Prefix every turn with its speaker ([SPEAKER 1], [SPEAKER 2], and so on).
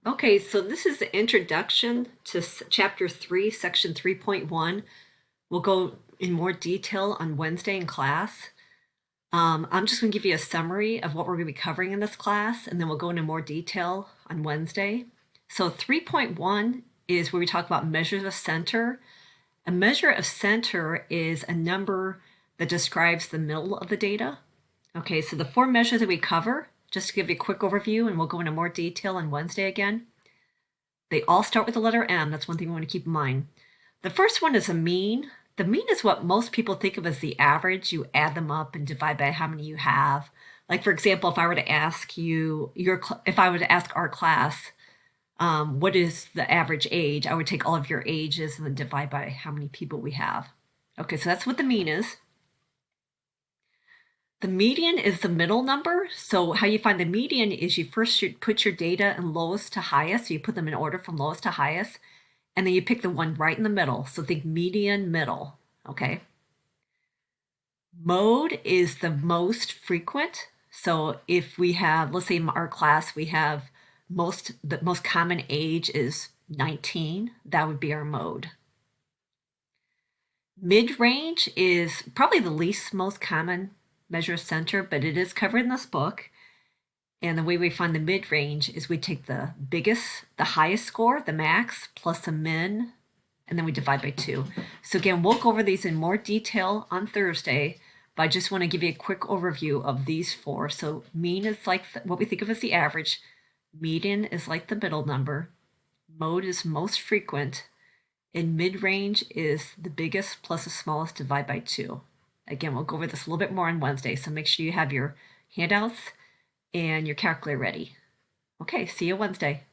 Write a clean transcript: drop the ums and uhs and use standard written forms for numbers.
[SPEAKER 1] Okay, so this is the introduction to chapter 3, section 3.1. We'll go in more detail on Wednesday in class. I'm just going to give you a summary of what we're going to be covering in this class, and then we'll go into more detail on Wednesday. So 3.1 is where we talk about measures of center. A measure of center is a number that describes the middle of the data. Okay, so the four measures that we cover, just to give you a quick overview, and we'll go into more detail on Wednesday again. They all start with the letter M. That's one thing we want to keep in mind. The first one is a mean. The mean is what most people think of as the average. You add them up and divide by how many you have. Like, for example, if I were to ask you, if I were to ask our class, what is the average age, I would take all of your ages and then divide by how many people we have. Okay, so that's what the mean is. The median is the middle number. So how you find the median is you first should put your data in lowest to highest. So you put them in order from lowest to highest. And then you pick the one right in the middle. So think median, middle, okay? Mode is the most frequent. So if we have, let's say in our class, we have the most common age is 19, that would be our mode. Mid-range is probably the least most common measure of center, but it is covered in this book. And the way we find the mid-range is we take the highest score, the max, plus the min, and then we divide by 2. So again, we'll go over these in more detail on Thursday, but I just want to give you a quick overview of these four. So mean is like what we think of as the average. Median is like the middle number. Mode is most frequent. And mid-range is the biggest plus the smallest divided by 2. Again, we'll go over this a little bit more on Wednesday, so make sure you have your handouts and your calculator ready. Okay, see you Wednesday.